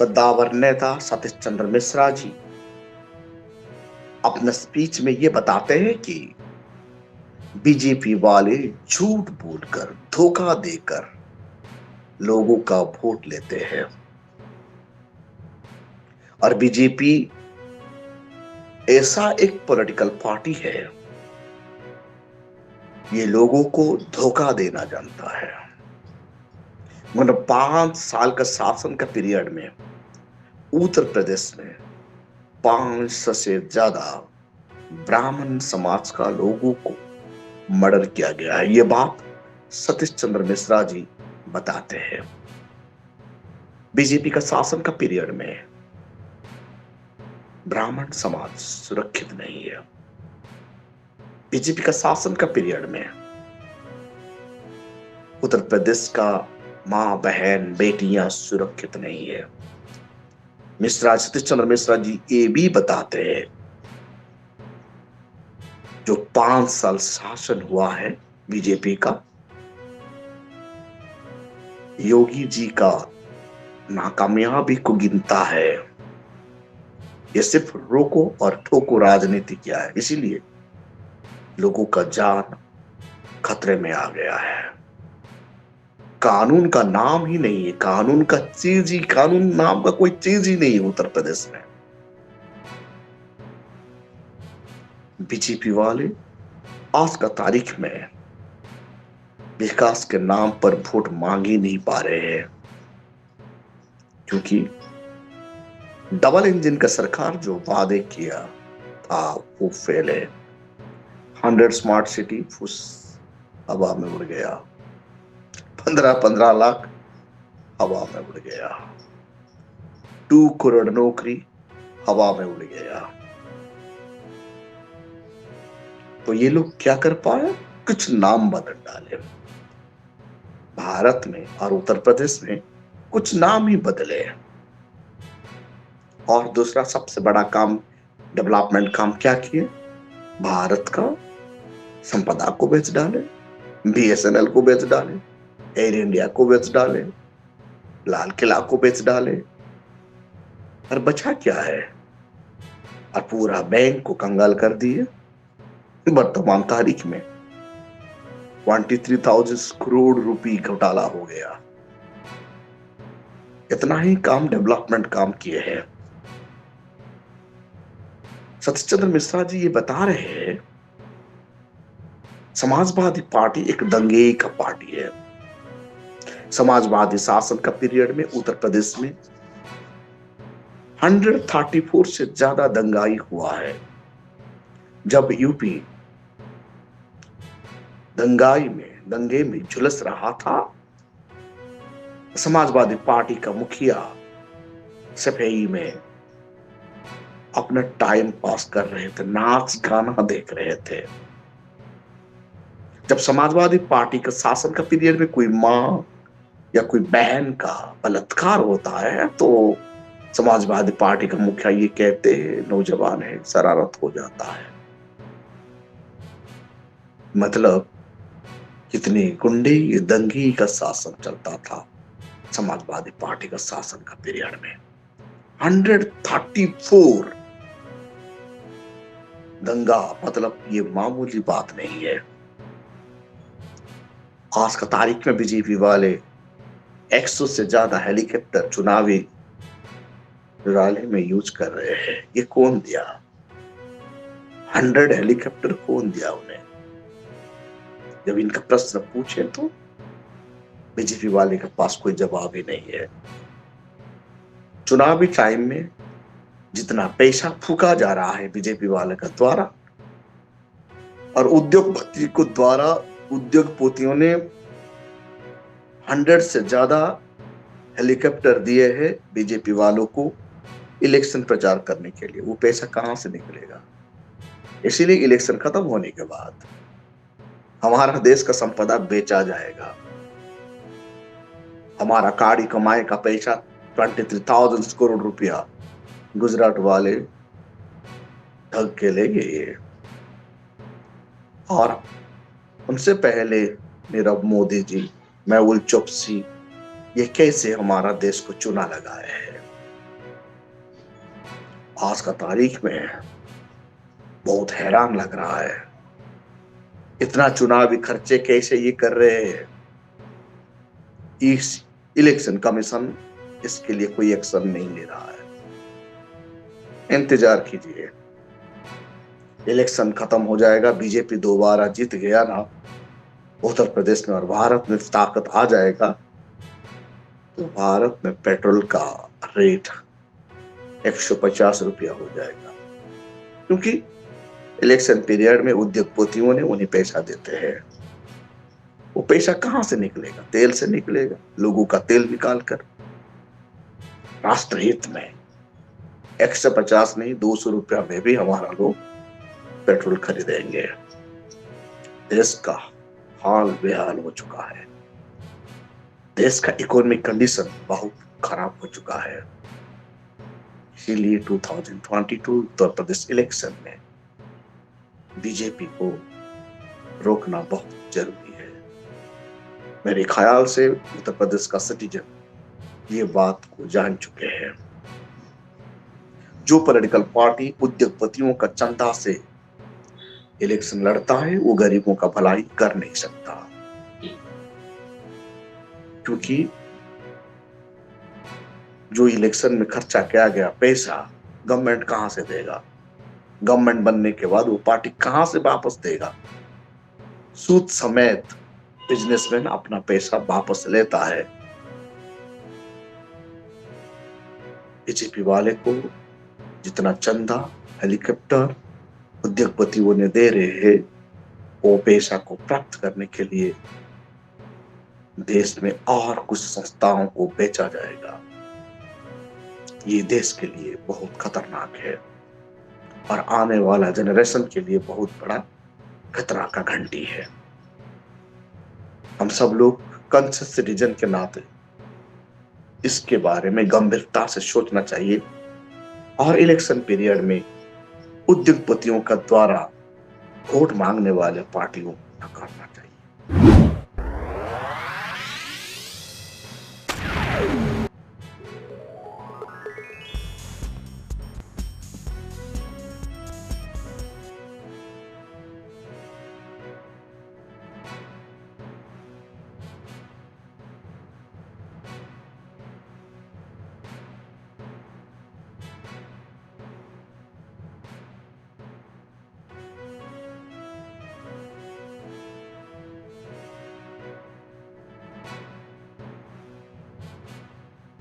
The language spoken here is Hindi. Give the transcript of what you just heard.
कद्दावर नेता सतीश चंद्र मिश्रा जी अपने स्पीच में ये बताते हैं कि बीजेपी वाले झूठ बोलकर धोखा देकर लोगों का वोट लेते हैं और बीजेपी ऐसा एक पॉलिटिकल पार्टी है, ये लोगों को धोखा देना जानता है। मतलब 5 साल का शासन का पीरियड में उत्तर प्रदेश में 500 से ज्यादा ब्राह्मण समाज का लोगों को मर्डर किया गया है। ये बात सतीश चंद्र मिश्रा जी बताते हैं। बीजेपी का शासन का पीरियड में ब्राह्मण समाज सुरक्षित नहीं है। बीजेपी का शासन का पीरियड में उत्तर प्रदेश का मां बहन बेटियां सुरक्षित नहीं है। सतीश चंद्र मिश्रा जी ये भी बताते हैं, जो 5 साल शासन हुआ है बीजेपी का, योगी जी का नाकामयाबी को गिनता है। ये सिर्फ रोको और ठोको राजनीति किया है, इसीलिए लोगों का जान खतरे में आ गया है। कानून का नाम ही नहीं है, कानून का चीज ही, कानून नाम का कोई चीज ही नहीं है उत्तर प्रदेश में। बीजेपी वाले आज का तारीख में विकास के नाम पर वोट मांग ही नहीं पा रहे हैं, क्योंकि डबल इंजन का सरकार जो वादे किया था वो फेल है। 100 स्मार्ट सिटी फुस हवा में उड़ गया, 15-15 लाख हवा में उड़ गया, 2 करोड़ नौकरी हवा में उड़ गया। तो ये लोग क्या कर पाए? कुछ नाम बदल डाले भारत में और उत्तर प्रदेश में, कुछ नाम ही बदले। और दूसरा सबसे बड़ा काम, डेवलपमेंट काम क्या किए? भारत का संपदा को बेच डाले, BSNL को बेच डाले, एयर इंडिया को बेच डाले, लाल किला को बेच डाले, और बचा क्या है? और पूरा बैंक को कंगाल कर दिए। वर्तमान तारीख में 23,000 करोड़ रुपए घोटाला हो गया। इतना ही काम, डेवलपमेंट काम किए हैं। सतीश चंद्र मिश्रा जी ये बता रहे हैं, समाजवादी पार्टी एक दंगे का पार्टी है। समाजवादी शासन का पीरियड में उत्तर प्रदेश में 134 से ज्यादा दंगाई हुआ है। जब यूपी दंगे में झुलस रहा था, समाजवादी पार्टी का मुखिया सफेई में अपना टाइम पास कर रहे थे, नाच गाना देख रहे थे। जब समाजवादी पार्टी का शासन का पीरियड में कोई मां या कोई बहन का बलात्कार होता है तो समाजवादी पार्टी का मुखिया ये कहते हैं नौजवान है, शरारत हो जाता है। मतलब कितने गुंडे, ये दंगे का शासन चलता था समाजवादी पार्टी का शासन का पीरियड में। 134 दंगा, मतलब ये मामूली बात नहीं है। आज का तारीख में बीजेपी वाले 100 से ज्यादा हेलीकॉप्टर चुनावी रैली में यूज कर रहे हैं। ये कौन दिया? 100 हेलीकॉप्टर कौन दिया उन्हें? जब इनका प्रश्न पूछे तो बीजेपी वाले के पास कोई जवाब ही नहीं है। चुनावी टाइम में जितना पैसा फूका जा रहा है बीजेपी वाले का द्वारा, और उद्योगपतियों ने 100 से ज्यादा हेलीकॉप्टर दिए हैं बीजेपी वालों को इलेक्शन प्रचार करने के लिए। वो पैसा कहां से निकलेगा? इसीलिए इलेक्शन खत्म होने के बाद हमारा देश का संपदा बेचा जाएगा। हमारा काड़ी कमाए का पैसा 23,000 करोड़ रुपया गुजरात वाले ठग के ले गए। और उनसे पहले नीरव मोदी जी, मेहुल चोकसी, ये कैसे हमारा देश को चुना लगाए हैं। आज का तारीख में बहुत हैरान लग रहा है, इतना चुनावी खर्चे कैसे ये कर रहे हैं। इस इलेक्शन कमीशन इसके लिए कोई एक्शन नहीं ले रहा है। इंतजार कीजिए, इलेक्शन खत्म हो जाएगा, बीजेपी दोबारा जीत गया ना उत्तर प्रदेश में और भारत में ताकत आ जाएगा, तो भारत में पेट्रोल का रेट 150 रुपया हो जाएगा। क्योंकि इलेक्शन पीरियड में उद्योगपतियों ने उन्हें पैसा देते हैं। वो पैसा कहां से निकलेगा? तेल से निकलेगा, लोगों का तेल निकालकर। राष्ट्रहित में 150 नहीं 200 रुपया में भी हमारा लोग पेट्रोल खरीदेंगे। देश का हाल बेहाल हो चुका है, देश का इकोनॉमिक कंडीशन बहुत खराब हो चुका है। इसीलिए 2022 उत्तर प्रदेश इलेक्शन में बीजेपी को रोकना बहुत जरूरी है। मेरे ख्याल से उत्तर प्रदेश का सिटीजन ये बात को जान चुके हैं। जो पॉलिटिकल पार्टी उद्योगपतियों का चंदा से इलेक्शन लड़ता है वो गरीबों का भलाई कर नहीं सकता, क्योंकि जो इलेक्शन में खर्चा किया गया पैसा गवर्नमेंट कहां से देगा? गवर्नमेंट बनने के बाद वो पार्टी कहां से वापस देगा? सूद समेत बिजनेसमैन अपना पैसा वापस लेता है। बीजेपी वाले को जितना चंदा हेलीकॉप्टर उद्योगपतियों ने दे रहे हैं, वो पैसा को प्राप्त करने के लिए देश में और कुछ संस्थाओं को बेचा जाएगा। ये देश के लिए बहुत खतरनाक है और आने वाला जनरेशन के लिए बहुत बड़ा खतरा का घंटी है। हम सब लोग कॉन्शियस सिटीजन के नाते इसके बारे में गंभीरता से सोचना चाहिए और इलेक्शन पीरियड में उद्योगपतियों का द्वारा वोट मांगने वाले पार्टियों को नकारना चाहिए।